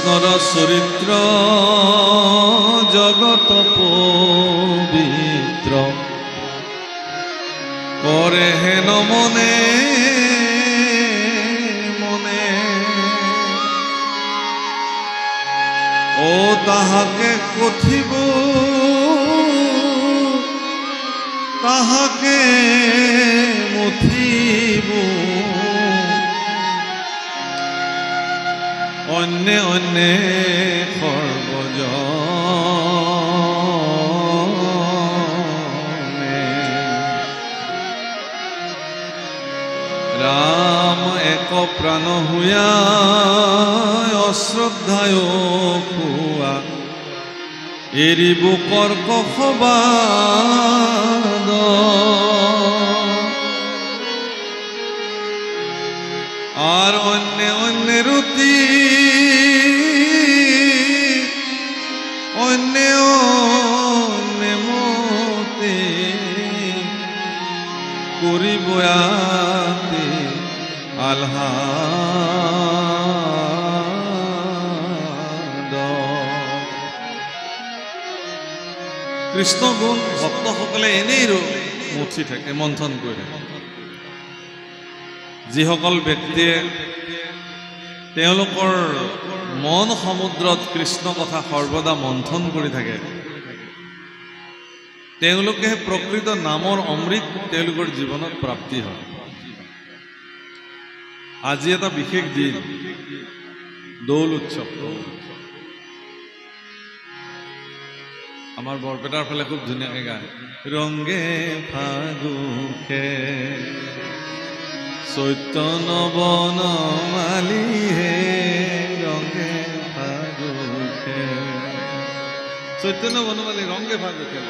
কৃষ্ণর চরিত্র জগত পবিত্র করে হেন মনে মনে ও তাহাকে কথিব তাহাকে মথিব অন্যে অন্যে সর্বজনে রাম এক প্রাণ হুয়া অশ্রদ্ধায় খুয়া এরিব কর্কশবাদ আর অন্যে অন্যে রুতি অন্যে অন্যে মতে করিব আতে আহ্লাদ কৃষ্ণ গুণ ভক্তসকলে এনেই মুঠি থাকে মন্থন কৰে যিসকল ব্যক্তিয়ে তেওঁলোকৰ মন সমুদ্ৰত কৃষ্ণ কথা সৰ্বদা মন্থন কৰি থাকে তেওঁলোকে প্ৰকৃত নামৰ অমৃত তেওঁলোকৰ জীৱনত প্ৰাপ্তি হয় আজি এটা বিশেষ দিন দৌল উৎসৱ আমাৰ বৰপেটাৰ ফালে খুব ধুনীয়াকৈ গায় ৰংগে ফাগুখে চৈতন্য বনমালী হে ৰংগে ফাগুখে চৈতন্য বনমালী ৰংগে ফাগুখে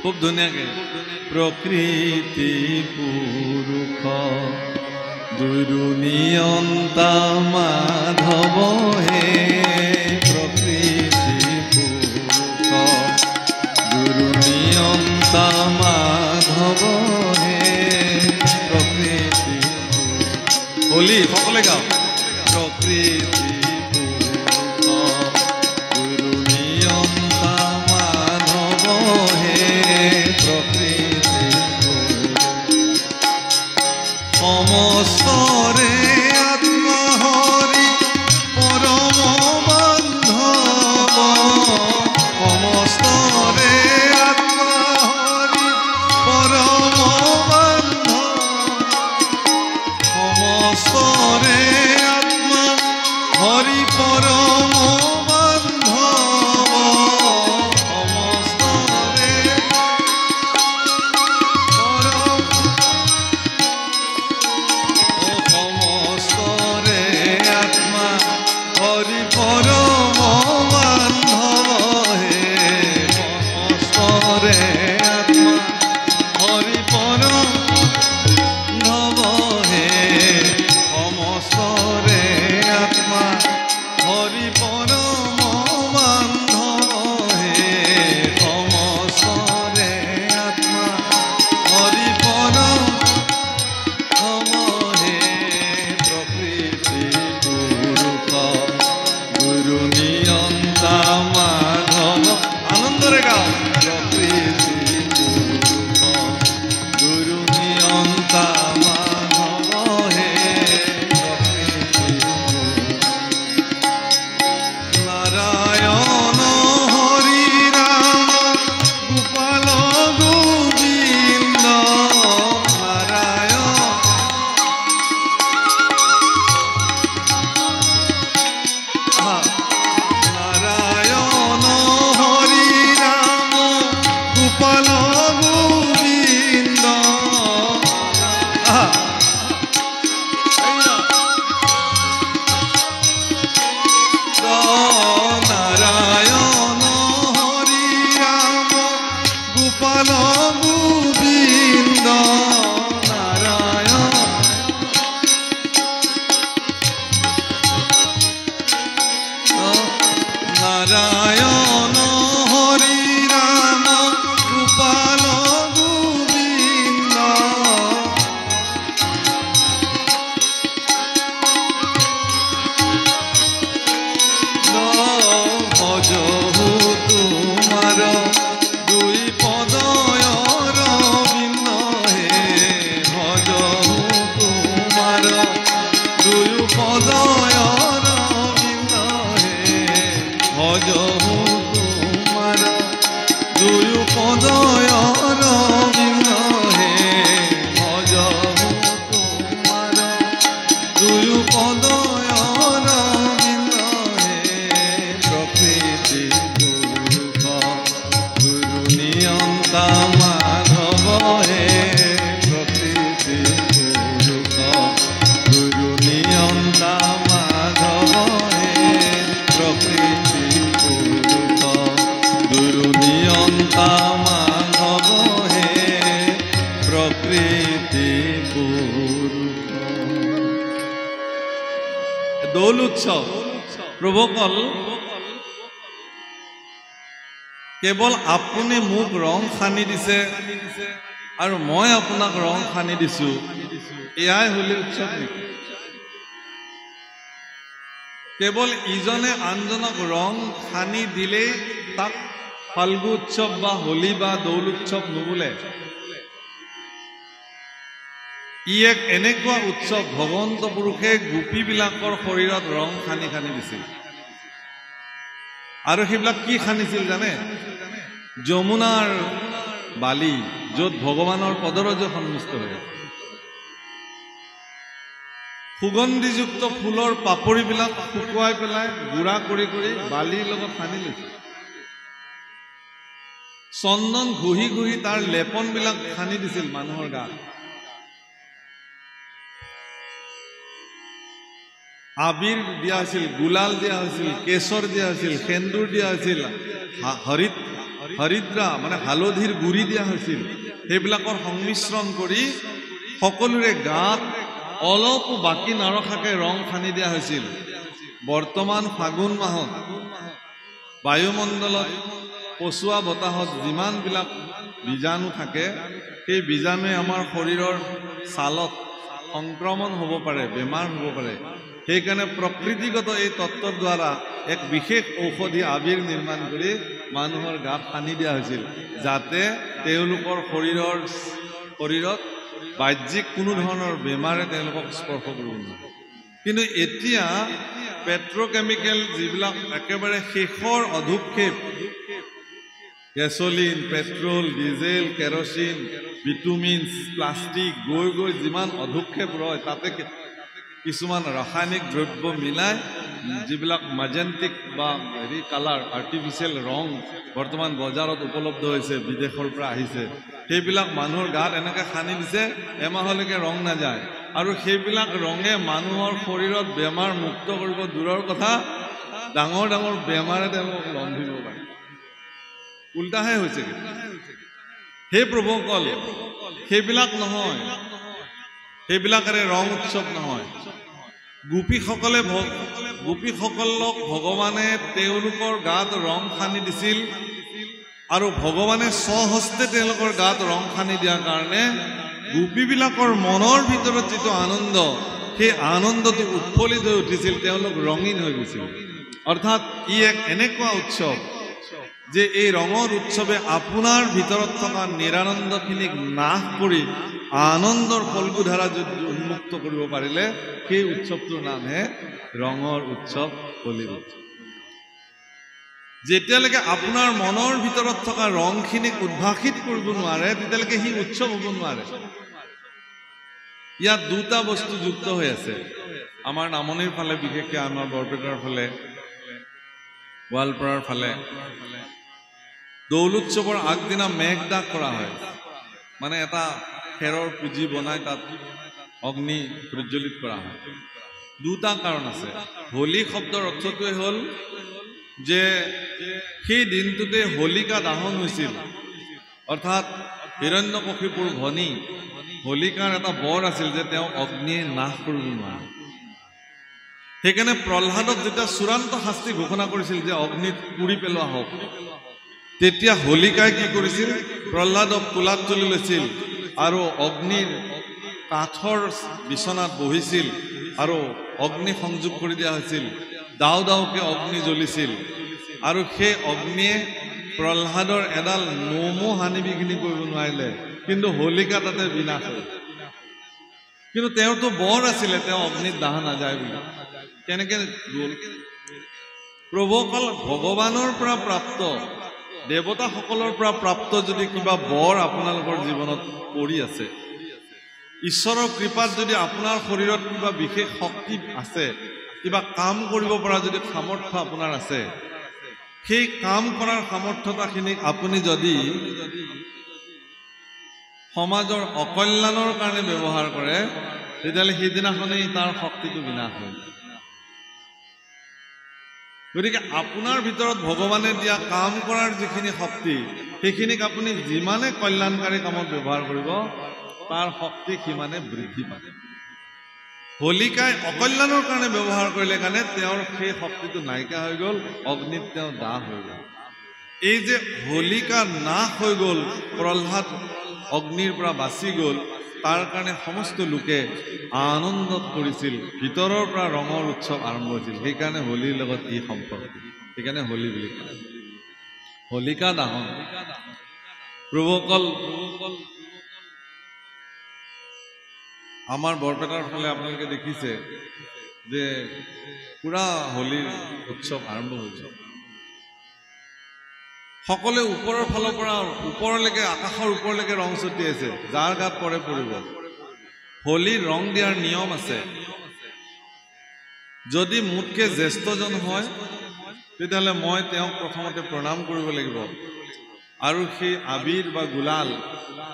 খুব ধুনীয়াকে প্ৰকৃতি পুৰুষ দুয়ো নিয়ন্তা মাধৱ হে প্ৰকৃতি পুৰুষ দুয়ো নিয়ন্তা মাধৱ হে প্ৰকৃতি হলি সকলে গাও প্ৰকৃতি সমস্তৰে আত্মহৰি পৰম বান্ধব সমস্তৰে আত্মহৰি পৰম বান্ধব সমস্তৰে আত্মা হৰি পৰম দৌল উৎসৱ প্ৰভুকল কেৱল আপুনি মোক ৰং সানি দিছে আৰু মই আপোনাক ৰং সানি দিছো, এয়াই হোলী উৎসৱ নেকি? কেৱল ইজনে আনজনক ৰং সানি দিলেই তাক ফাল্গু উৎসৱ বা হোলী বা দৌল উৎসৱ নুবুলে। ই এক এনেকুৱা উৎসৱ ভগৱন্ত পুৰুষে গোপীবিলাকৰ শৰীৰত ৰং সানি সানি দিছিল। আৰু সেইবিলাক কি সানিছিল জানে? যমুনাৰ বালি, য'ত ভগৱানৰ পদৰজ সন্মিষ্ট হৈ আছে। সুগন্ধিযুক্ত ফুলৰ পাপৰিবিলাক শুকুৱাই পেলাই গুড়া কৰি কৰি বালিৰ লগত সানি লৈছিল। চন্দন ঘঁহি ঘঁহি তাৰ লেপনবিলাক সানি দিছিল মানুহৰ গাত। আবিৰ দিয়া হৈছিল, গুলাল দিয়া হৈছিল, কেশৰ দিয়া হৈছিল, সেন্দুৰ দিয়া হৈছিল, হৰিদ্ৰা মানে হালধিৰ গুৰি দিয়া হৈছিল। সেইবিলাকৰ সংমিশ্ৰণ কৰি সকলোৰে গাত অলপো বাকী নৰখাকে ৰং সানি দিয়া হৈছিল। বৰ্তমান ফাগুন মাহত বায়ুমণ্ডলত পচোৱা বতাহত যিমানবিলাক বীজাণু থাকে, সেই বীজাণুৱে আমাৰ শৰীৰৰ ছালত সংক্ৰমণ হ'ব পাৰে, বেমাৰ হ'ব পাৰে। সেইকাৰণে প্ৰকৃতিগত এই তত্ত্বৰ দ্বাৰা এক বিশেষ ঔষধি আবিৰ নিৰ্মাণ কৰি মানুহৰ গাত সানি দিয়া হৈছিল, যাতে তেওঁলোকৰ শৰীৰত বাহ্যিক কোনো ধৰণৰ বেমাৰে তেওঁলোকক স্পৰ্শ কৰিব নোৱাৰে। কিন্তু এতিয়া পেট্ৰকেমিকেল যিবিলাক একেবাৰে শেষৰ অধুক্ষেপ, gasoline, petrol, diesel, kerosene, vitamins, plastic গৈ গৈ যিমান অধুক্ষেপ ৰয়, তাতে কিছুমান ৰাসায়নিক দ্ৰব্য মিলাই যিবিলাক মাজেণ্টিক বা কালাৰ, আৰ্টিফিচিয়েল ৰং বৰ্তমান বজাৰত উপলব্ধ হৈছে, বিদেশৰ পৰা আহিছে, সেইবিলাক মানুহৰ গাত এনেকৈ সানি দিছে এমাহলৈকে ৰং নাযায়। আৰু সেইবিলাক ৰঙে মানুহৰ শৰীৰত বেমাৰ মুক্ত কৰিব দূৰৰ কথা, ডাঙৰ ডাঙৰ বেমাৰে তেওঁলোকক লম্ভিব পাৰে। উল্টাহে হৈছে। সেই প্ৰভুসকল সেইবিলাক নহয়, সেইবিলাকেৰে ৰং উৎসৱ নহয়। গোপীসকলক ভগৱানে তেওঁলোকৰ গাত ৰং সানি দিছিল, আৰু ভগৱানে স্বহস্তে তেওঁলোকৰ গাত ৰং সানি দিয়াৰ কাৰণে গোপীবিলাকৰ মনৰ ভিতৰত যিটো আনন্দ, সেই আনন্দটো উৎফুল্লিত হৈ উঠিছিল, তেওঁলোক ৰঙীন হৈ গৈছিল। অৰ্থাৎ ই এক এনেকুৱা উৎসৱ যে এই ৰঙৰ উৎসৱে আপোনাৰ ভিতৰত থকা নিৰানন্দখিনিক নাশ কৰি আনন্দৰ ফল্গুধাৰা যদি উন্মুক্ত কৰিব পাৰিলে, সেই উৎসৱটোৰ নামহে ৰঙৰ উৎসৱ, হোলীৰ উৎসৱ। যেতিয়ালৈকে আপোনাৰ মনৰ ভিতৰত থকা ৰংখিনিক উদ্ভাসিত কৰিব নোৱাৰে, তেতিয়ালৈকে সি উৎসৱ হ'ব নোৱাৰে। ইয়াত দুটা বস্তু যুক্ত হৈ আছে। আমাৰ নামনিৰ ফালে, বিশেষকৈ আমাৰ বৰপেটাৰ ফালে, গোৱালপাৰাৰ ফালে দৌল উৎসৱৰ আগদিনা মেঘদাহ কৰা হয়। মানে এটা খেৰৰ পুঁজি বনাই তাত অগ্নি প্ৰজ্বলিত কৰা হয়। দুটা কাৰণ আছে। হোলী শব্দৰ অৰ্থটোৱে হ'ল যে সেই দিনটোতে হোলিকা দাহন হৈছিল, অৰ্থাৎ হিৰণ্যকশিপুৰ ভনী হোলিকাৰ এটা বৰ আছিল যে তেওঁ অগ্নিয়ে নাশ কৰিব নোৱাৰে। সেইকাৰণে প্ৰহ্লাদক যেতিয়া চূড়ান্ত শাস্তি ঘোষণা কৰিছিল যে অগ্নিত পুৰি পেলোৱা হওক, তেতিয়া হোলিকাই কি কৰিছিল? প্ৰহ্লাদক কোলাত তুলি লৈছিল আৰু অগ্নিৰ কাঠৰ বিচনাত বহিছিল আৰু অগ্নি সংযোগ কৰি দিয়া হৈছিল। দাও দাওকে অগ্নি জ্বলিছিল আৰু সেই অগ্নিয়ে প্ৰহ্লাদৰ এডাল নোমো হানি বিঘিনি কৰিব নোৱাৰিলে, কিন্তু হোলিকা তাতে বিনাশ হ'ল। কিন্তু তেওঁতো বৰ আছিলে, তেওঁ অগ্নিত দাহ নাযায় বুলি। কেনেকে গ'ল? প্ৰভুসকল ভগৱানৰ পৰা প্ৰাপ্ত, দেৱতাসকলৰ পৰা প্ৰাপ্ত যদি কিবা বৰ আপোনালোকৰ জীৱনত পৰি আছে, ঈশ্বৰৰ কৃপাত যদি আপোনাৰ শৰীৰত কিবা বিশেষ শক্তি আছে, কিবা কাম কৰিব পৰা যদি সামৰ্থ্য আপোনাৰ আছে, সেই কাম কৰাৰ সামৰ্থ্যতাখিনিক আপুনি যদি সমাজৰ অকল্যাণৰ কাৰণে ব্যৱহাৰ কৰে, তেতিয়াহ'লে সেইদিনাখনেই তাৰ শক্তিটো বিনাশ হয়। গতিকে আপোনাৰ ভিতৰত ভগৱানে দিয়া কাম কৰাৰ যিখিনি শক্তি, সেইখিনিক আপুনি যিমানে কল্যাণকাৰী কামত ব্যৱহাৰ কৰিব, তাৰ শক্তি সিমানে বৃদ্ধি পায়। হোলিকাই অকল্যাণৰ কাৰণে ব্যৱহাৰ কৰিলে কাৰণে তেওঁৰ সেই শক্তিটো নাইকিয়া হৈ গ'ল, অগ্নিত তেওঁ দাহ হৈ গ'ল। এই যে হোলিকা নাশ হৈ গ'ল, প্ৰহ্লাদ অগ্নিৰ পৰা বাচি গ'ল, তাৰ কাৰণে সমস্ত লোকে আনন্দত কৰিছিল, ভিতৰৰ পৰা ৰঙৰ উৎসৱ আৰম্ভ হৈছিল। সেইকাৰণে হোলীৰ লগত ই সম্পৰ্ক, সেইকাৰণে হোলী বুলি কয়। হোলিকা দাহন প্ৰভুসকল, আমাৰ বৰপেটাৰ ফালে আপোনালোকে দেখিছে যে পুৰা হোলীৰ উৎসৱ আৰম্ভ হৈছে। সকলোৱে ওপৰৰ ফালৰ পৰা ওপৰলৈকে, আকাশৰ ওপৰলৈকে ৰং ছটিয়াইছে, যাৰ গাত পৰে পৰিব। হোলীৰ ৰং দিয়াৰ নিয়ম আছে। যদি মোতকে জ্যেষ্ঠজন হয় তেতিয়াহ'লে মই তেওঁক প্ৰথমতে প্ৰণাম কৰিব লাগিব আৰু সেই আবিৰ বা গুলাল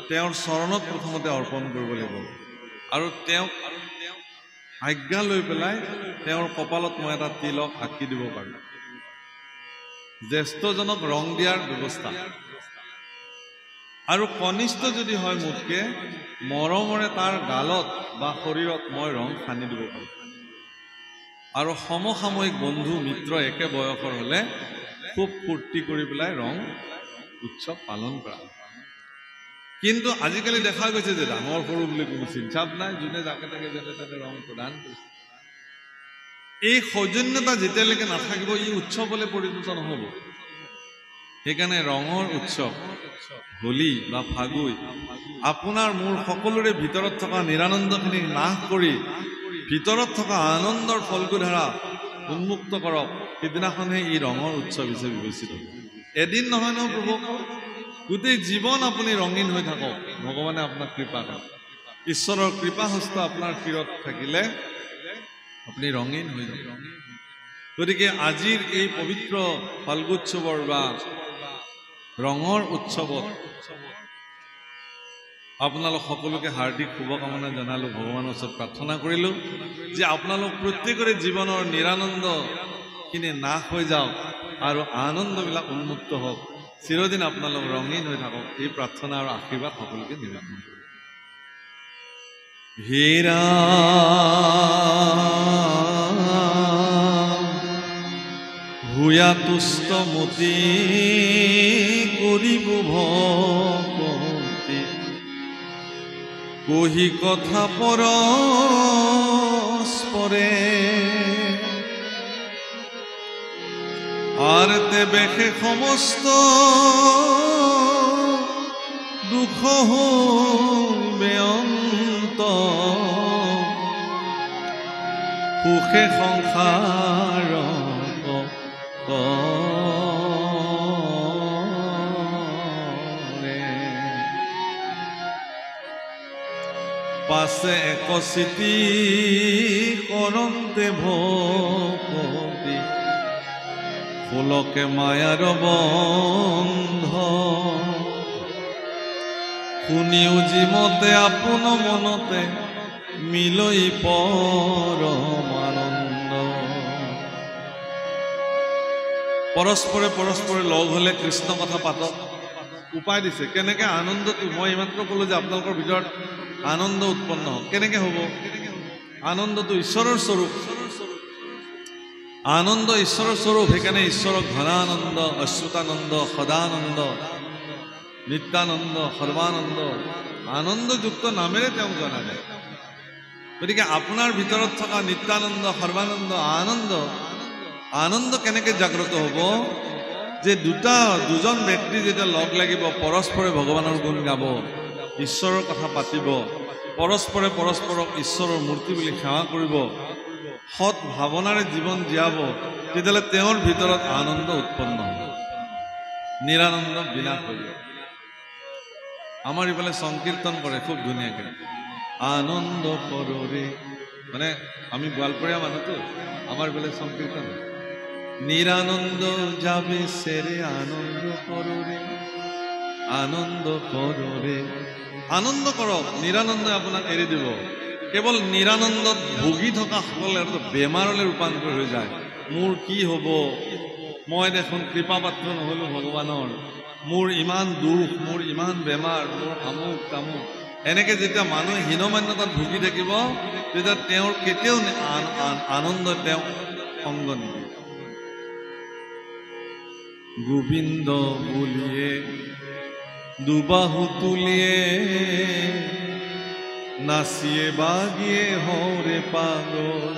তেওঁৰ চৰণত প্ৰথমতে অৰ্পণ কৰিব লাগিব আৰু তেওঁক আজ্ঞা লৈ পেলাই তেওঁৰ কপালত মই এটা তিলক আঁকি দিব পাৰোঁ। জ্যেষ্ঠজনক ৰং দিয়াৰ ব্যৱস্থা। আৰু কনিষ্ঠ যদি হয় মোতকে, মৰমৰে তাৰ গালত বা শৰীৰত মই ৰং সানি দিব পাৰোঁ। আৰু সমসাময়িক বন্ধু মিত্ৰ একে বয়সৰ হ'লে খুব ফূৰ্তি কৰি পেলাই ৰং উৎসৱ পালন কৰা। কিন্তু আজিকালি দেখা গৈছে যে ডাঙৰ সৰু বুলি কোনো চিন্তাপ নাই, যোনে যাকে তাকে যেনে তেনে ৰং প্ৰদান কৰিছে। এই সৌজন্যতা যেতিয়ালৈকে নাথাকিব ই উৎসৱলৈ পৰিণত নহ'ব। সেইকাৰণে ৰঙৰ উৎসৱ হোলী বা ফাগুই আপোনাৰ মোৰ সকলোৰে ভিতৰত থকা নিৰানন্দখিনি নাশ কৰি ভিতৰত থকা আনন্দৰ ফলকুধাৰা উন্মুক্ত কৰক। সিদিনাখনহে ই ৰঙৰ উৎসৱ হিচাপে বিবেচিত। এদিন নহয় নহয় প্ৰভু, গোটেই জীৱন আপুনি ৰঙীন হৈ থাকক, ভগৱানে আপোনাক কৃপা কৰক। ঈশ্বৰৰ কৃপাহস্ত আপোনাৰ শিৰত থাকিলে আপুনি ৰঙীন হৈ যাব। গতিকে আজিৰ এই পবিত্ৰ ফাল্গুৎসৱৰ বা ৰঙৰ উৎসৱত আপোনালোক সকলোকে হাৰ্দিক শুভকামনা জনালোঁ, ভগৱানৰ ওচৰত প্ৰাৰ্থনা কৰিলোঁ যে আপোনালোক প্ৰত্যেকৰে জীৱনৰ নিৰানন্দখিনি নাশ হৈ যাওক আৰু আনন্দবিলাক উন্মুক্ত হওক, চিৰদিন আপোনালোক ৰঙীন হৈ থাকক। এই প্ৰাৰ্থনা আৰু আশীৰ্বাদ সকলোকে নিবেদন কৰিলোঁ। হীৰা ভূয়া তুষ্ট মতি কৰিব ভকতি, কহি কথা পৰস্পৰে, আর তেবেশে সমস্ত দুঃখ হইবে অন্ত, সুখে সংসার পাছে একচিতি করন্তে ভকতি, ফুলকে মায়ার বন্ধ, শুনিও যিমতে আপোন মনতে মিলই পৰমানন্দ। পৰস্পৰে পৰস্পৰে লগ হ'লে কৃষ্ণ কথা পাতক। উপায় দিছে কেনেকে আনন্দটো, মই এইমাত্ৰ ক'লো যে আপোনালোকৰ ভিতৰত আনন্দ উৎপন্ন হওক। কেনেকে হ'ব? আনন্দটো ঈশ্বৰৰ স্বৰূপ, আনন্দ ঈশ্বৰৰ স্বৰূপ। সেইকাৰণে ঈশ্বৰক ঘনানন্দ, অচ্যুতানন্দ, সদানন্দ, নিত্যানন্দ, সৰ্বানন্দ, আনন্দযুক্ত নামেৰে তেওঁক জনা যায়। গতিকে আপোনাৰ ভিতৰত থকা নিত্যানন্দ, সৰ্বানন্দ, আনন্দ, আনন্দ কেনেকে জাগ্ৰত হ'ব? যে দুজন ব্যক্তি যেতিয়া লগ লাগিব, পৰস্পৰে ভগৱানৰ গুণ গাব, ঈশ্বৰৰ কথা পাতিব, পৰস্পৰে পৰস্পৰক ঈশ্বৰৰ মূৰ্তি বুলি সেৱা কৰিব, সৎ ভাৱনাৰে জীৱন জীয়াব, তেতিয়াহ'লে তেওঁৰ ভিতৰত আনন্দ উৎপন্ন হ'ব, নিৰানন্দ বিনাশ হৈ যাব। আমাৰ ইফালে সংকীৰ্তন কৰে খুব ধুনীয়াকৈ, আনন্দ কৰৰে, মানে আমি গোৱালপৰীয়া মানুহটো, আমাৰ ইফালে সংকীৰ্তন নিৰানন্দ যাবে সেৰে আনন্দ কৰৰে, আনন্দ কৰৰে। আনন্দ কৰক, নিৰানন্দই আপোনাক এৰি দিব। কেৱল নিৰানন্দত ভুগি থকা সকলে বেমাৰলৈ ৰূপান্তৰ হৈ যায়। মোৰ কি হ'ব, মই দেখোন কৃপাপাত্ৰ নহ'লো ভগৱানৰ, মোৰ ইমান দুখ, মোৰ ইমান বেমাৰ, মোৰ আমুক তামুক। এনেকে যেতিয়া মানুহে হীনমান্যতাত ভুগি থাকিব তেতিয়া তেওঁৰ কেতিয়াও আনন্দ তেওঁ সংগ নিদিয়ে। গোবিন্দ বুলিয়ে দুবাহু তুলিয়ে নাচিয়ে বাগিয়ে হৰে পাগল।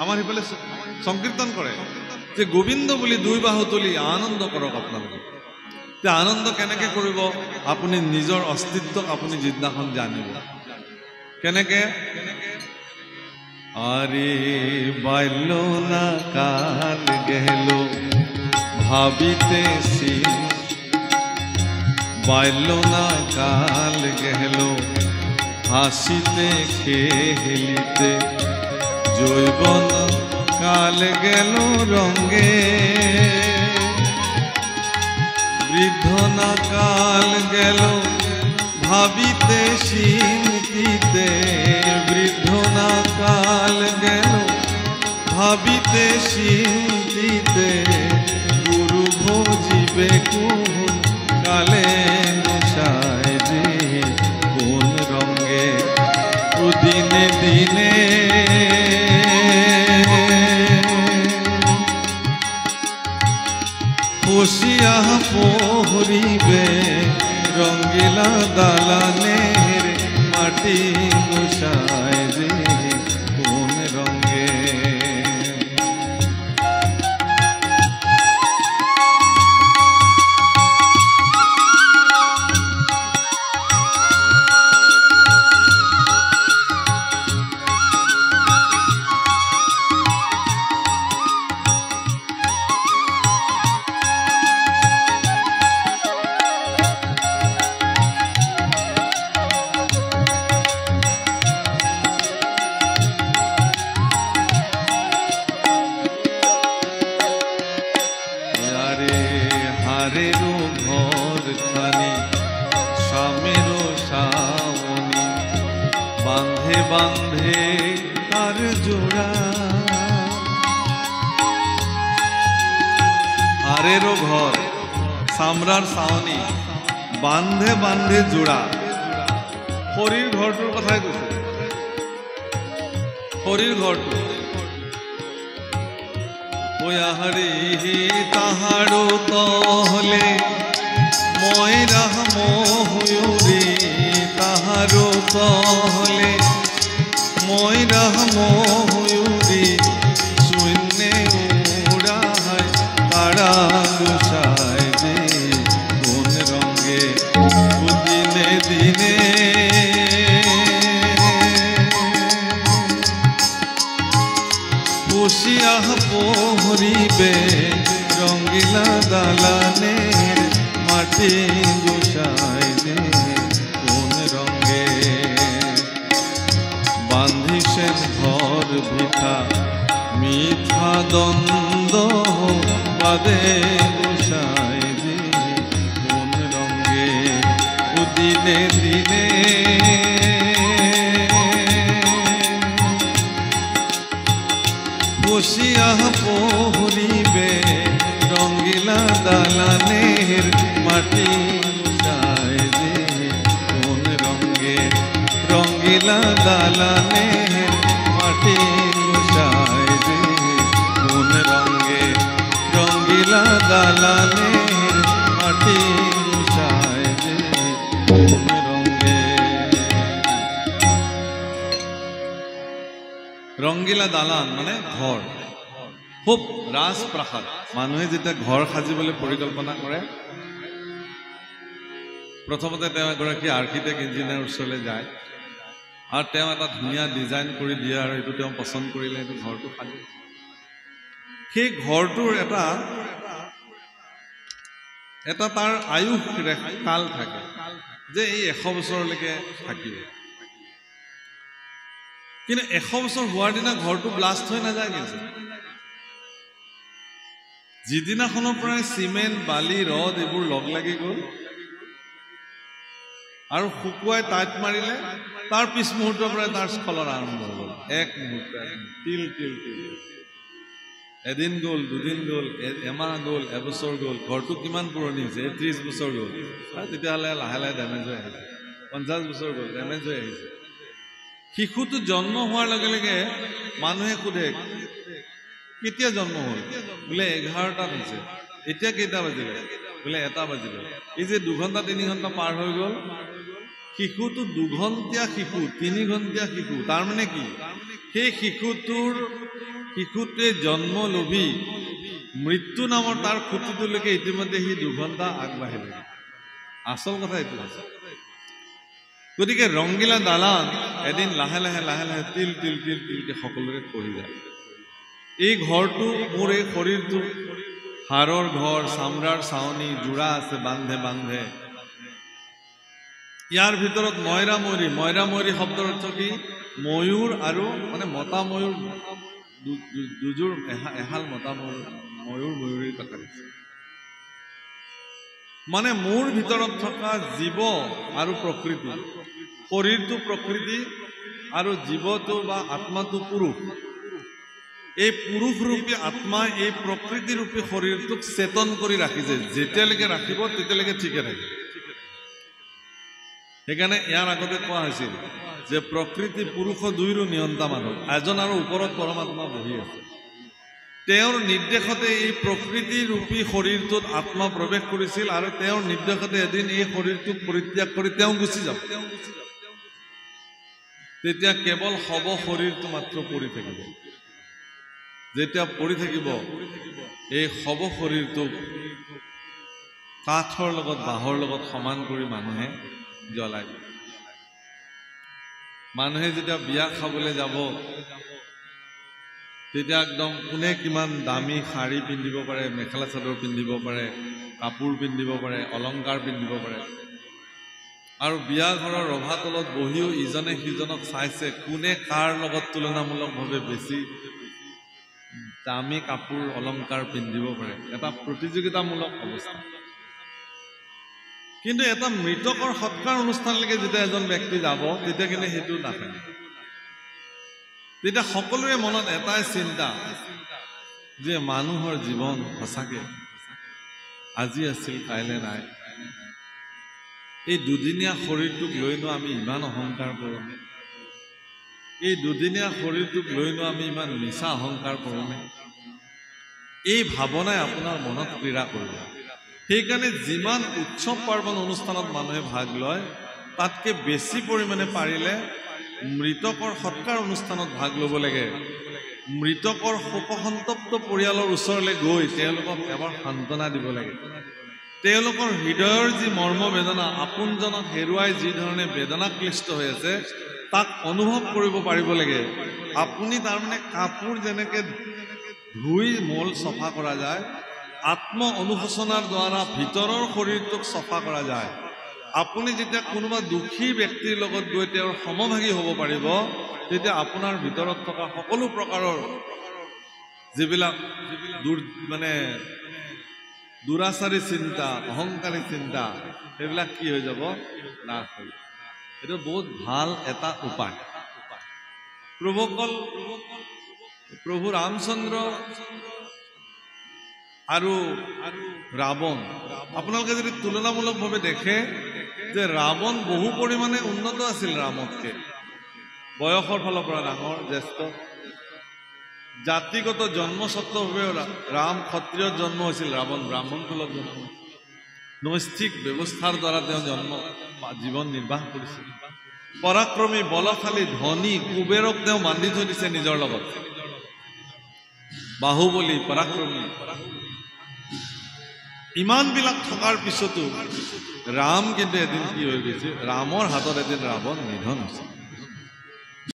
আমাৰ সেইফালে সংকীৰ্তন কৰে যে গোবিন্দ বুলি দুই বাহু তুলি আনন্দ কৰক আপোনালোকে। তে আনন্দ কেনেকে কৰিব? আপুনি নিজৰ অস্তিত্বক আপুনি যিদিনাখন জানিব। কেনেকে? আরে বাইল না কাল গেল ভাবিতেছি, বাইল না কাল গেল হাসিতে খেলিতে, জৈবন কাল গেল রঙ্গে, বৃদ্ধ না কাল গেল ভাবিতে চিন্তিতে, বৃদ্ধ না কাল গেল ভাবিতে চিন্তিতে, গুরু ভজিবে কোন কালে নশায় যে কোন রঙ্গে, ও দিনে দিনে খুশিয়া পহরিবে রঙ্গিলা দালানের মাটি গোসায় যে কোন রঙ্গে। হারেরও ঘর খানি স্বামীরও সামনি, বান্ধে বান্ধে তার জোড়া। হারেরও ঘর সামরার সাওনি, বান্ধে বান্ধে জোড়া। হরির ঘৰটোৰ কথাই কৈছে, হৰিৰ ঘৰটো। ওয়াহারে তাহারো তহলে ময়রা মহুরে, তাহারো তহলে ময়রা মহুরে, শূন্যে উড়ায় তারা গোসায় যে কোন রঙ্গে, দিনে দিনে খুশিয়া পহরিবে রঙ্গিলা দালানের মাটি গোসায় যে কোন রঙ্গে, বান্ধিছেন ঘর ভিটা মিথ্যা দ্বন্দ্ব বাদে গোসায় যে কোন রঙ্গে, ও দিনে দিনে খুশিয়া পহরিবে রঙ্গিলা দালানের মাটি গোসায় যে কোন রঙ্গে, রঙ্গিলা দালানের মাটি গোসায় যে কোন রঙ্গে, রঙ্গিলা দালানের মাটি গোসায় যে কোন রঙ্গে। রঙ্গিলা দালান মানে ঘৰ, খুব ৰাজপ্ৰাসাদ। মানুহে যেতিয়া ঘৰ সাজিবলৈ পৰিকল্পনা কৰে, প্ৰথমতে তেওঁ এগৰাকী আৰ্কিটেক্ট ইঞ্জিনিয়াৰ ওচৰলৈ যায় আৰু তেওঁ এটা ধুনীয়া ডিজাইন কৰি দিয়ে আৰু এইটো তেওঁ পচন্দ কৰিলে এইটো ঘৰটো সাজে। সেই ঘৰটোৰ এটা তাৰ আয়ুস কাল থাকে যে এই 100 বছৰলৈকে থাকিব। কিন্তু 100 বছৰ হোৱাৰ দিনা ঘৰটো ব্লাষ্ট হৈ নাযায়। কিন্তু যিদিনাখনৰ পৰাই চিমেণ্ট বালি ৰদ এইবোৰ লগ লাগি গ'ল আৰু শুকুৱাই টাইট মাৰিলে, তাৰ পিছ মুহূৰ্তৰ পৰাই তাৰ স্খলন আৰম্ভ হৈ গ'ল। এক মুহূৰ্ত তিল তিল তিল, এদিন গ'ল, দুদিন গ'ল, এমাহ গ'ল, এবছৰ গ'ল, ঘৰটো কিমান পুৰণি হৈছে, 30 বছৰ গ'ল, তেতিয়াহ'লে লাহে লাহে ডেমেজ হৈ আহিছে। 50 বছৰ গ'ল ডেমেজ হৈ আহিছে শিশুটো জন্ম হোৱাৰ লগে লগে মানুহে সোধে কেতিয়া জন্ম হ'ল বোলে 11টাত হৈছে এতিয়া কেইটা বাজিলে বোলে 1টা বাজিলে এই যে 2 ঘণ্টা 3 ঘণ্টা পাৰ হৈ গ'ল শিশুটো 2 ঘণ্টীয়া শিশু 3 ঘণ্টীয়া শিশু তাৰ মানে কি সেই শিশুটোৱে জন্ম লভি মৃত্যু নামৰ তাৰ খুঁটিটোলৈকে ইতিমধ্যে সি 2 ঘণ্টা আগবাঢ়িলে আসল কথা এইটো আছে গতিকে ৰংগিলা দালান এদিন লাহে লাহে লাহে লাহে তিল তিল তিল তিলকে সকলোৰে পৰি যায় এই ঘৰটো মোৰ এই শৰীৰটো হাড়ৰ ঘৰ চামৰাৰ ছাউনি জোৰা আছে বান্ধে বান্ধে ইয়াৰ ভিতৰত ময়ৰা ময়ৰি শব্দৰ অৰ্থ কি ময়ূৰ আৰু মানে মতা ময়ূৰ দুযোৰ এহাল মতা ময়ূৰ ময়ূৰীৰ কথা কৈছে মানে মোৰ ভিতৰত থকা জীৱ আৰু প্ৰকৃতি শৰীৰটো প্ৰকৃতি আৰু জীৱটো বা আত্মাটো পুৰুষ এই পুৰুষ ৰূপী আত্মা এই প্ৰকৃতি ৰূপী শৰীৰটোক চেতন কৰি ৰাখিছে যেতিয়ালৈকে ৰাখিব তেতিয়ালৈকে ঠিকে থাকিব সেইকাৰণে ইয়াৰ আগতে কোৱা হৈছিল যে প্ৰকৃতি পুৰুষ দুইৰো নিয়ন্তা মানুহ এজন আৰু ওপৰত পৰমাত্মা বহি আছে তেওঁৰ নিৰ্দেশতে এই প্ৰকৃতি ৰূপী শৰীৰটোত আত্মা প্ৰৱেশ কৰিছিল আৰু তেওঁৰ নিৰ্দেশতে এদিন এই শৰীৰটোক পৰিত্যাগ কৰি তেওঁ গুচি যাব তেতিয়া কেৱল হব শৰীৰটো মাত্ৰ পৰি থাকিব যেতিয়া পৰি থাকিব এই হব শৰীৰটোক কাঠৰ লগত বাঁহৰ লগত সমান কৰি মানুহে জ্বলাই মানুহে যেতিয়া বিয়া খাবলৈ যাব তেতিয়া একদম কোনে কিমান দামী শাৰী পিন্ধিব পাৰে মেখেলা চাদৰ পিন্ধিব পাৰে কাপোৰ পিন্ধিব পাৰে অলংকাৰ পিন্ধিব পাৰে আৰু বিয়া ঘৰৰ ৰভা তলত বহিও ইজনে সিজনক চাইছে কোনে কাৰ লগত তুলনামূলকভাৱে বেছি দামী কাপোৰ অলংকাৰ পিন্ধিব পাৰে এটা প্ৰতিযোগিতামূলক অৱস্থা কিন্তু এটা মৃতকৰ সৎকাৰ অনুষ্ঠানলৈকে যেতিয়া এজন ব্যক্তি যাব তেতিয়া কিন্তু সেইটো নাথাকে তেতিয়া সকলোৰে মনত এটাই চিন্তা যে মানুহৰ জীৱন সঁচাকে আজি আছিল কাইলৈ নাই এই দুদিনীয়া শৰীৰটোক লৈনো আমি ইমান অহংকাৰ কৰোঁ এই দুদিনীয়া শৰীৰটোক লৈনো আমি ইমান মিছা অহংকাৰ কৰোঁ এই ভাৱনাই আপোনাৰ মনত ক্ৰীড়া কৰিব সেইকাৰণে যিমান উৎসৱ পাৰ্বণ অনুষ্ঠানত মানুহে ভাগ লয় তাতকে বেছি পৰিমাণে পাৰিলে মৃতকৰ সৎকাৰ অনুষ্ঠানত ভাগ ল'ব লাগে মৃতকৰ শোকসন্তপ্ত পৰিয়ালৰ ওচৰলৈ গৈ তেওঁলোকক এবাৰ সান্তনা দিব লাগে তেওঁলোকৰ হৃদয়ৰ যি মৰ্ম বেদনা আপোনজনক হেৰুৱাই যি ধৰণে বেদনাক্লিষ্ট হৈ আছে তাক অনুভৱ কৰিব পাৰিব লাগে আপুনি তাৰমানে কাপোৰ যেনেকৈ ধুই মল চফা কৰা যায় আত্ম অনুশোচনাৰ দ্বাৰা ভিতৰৰ শৰীৰটোক চফা কৰা যায় আপুনি যেতিয়া কোনোবা দুখী ব্যক্তিৰ লগত গৈ তেওঁৰ সমভাগী হ'ব পাৰিব তেতিয়া আপোনাৰ ভিতৰত থকা সকলো প্ৰকাৰৰ যিবিলাক মানে দুৰাচাৰী চিন্তা অহংকাৰী চিন্তা সেইবিলাক কি হৈ যাব নাশ হৈ যাব এইটো বহুত ভাল এটা উপায় প্ৰভু ৰামচন্দ্ৰ আৰু ৰাৱণ আপোনালোকে যদি তুলনামূলকভাৱে দেখে যে ৰাৱণ বহু পৰিমাণে উন্নত আছিল ৰামতকে বয়সৰ ফালৰ পৰা ডাঙৰ জ্যেষ্ঠ জাতিগত জন্মস্বত্বভাৱে ৰাম ক্ষত্ৰিয়ত জন্ম হৈছিল ৰাৱণ ব্ৰাহ্মণ কুলত জন্ম নৈষ্ঠিক ব্যৱস্থাৰ দ্বাৰা তেওঁ জীৱন নিৰ্বাহ কৰিছিল পৰাক্ৰমী বলশালী ধনী কুবেৰক তেওঁ বান্ধি থৈ দিছে নিজৰ লগত বাহুবলী পৰাক্ৰমী ইমানবিলাক থকাৰ পিছতো ৰাম কিন্তু এদিন কি হৈ গৈছে ৰামৰ হাতত এদিন ৰাৱণ নিধন হৈছে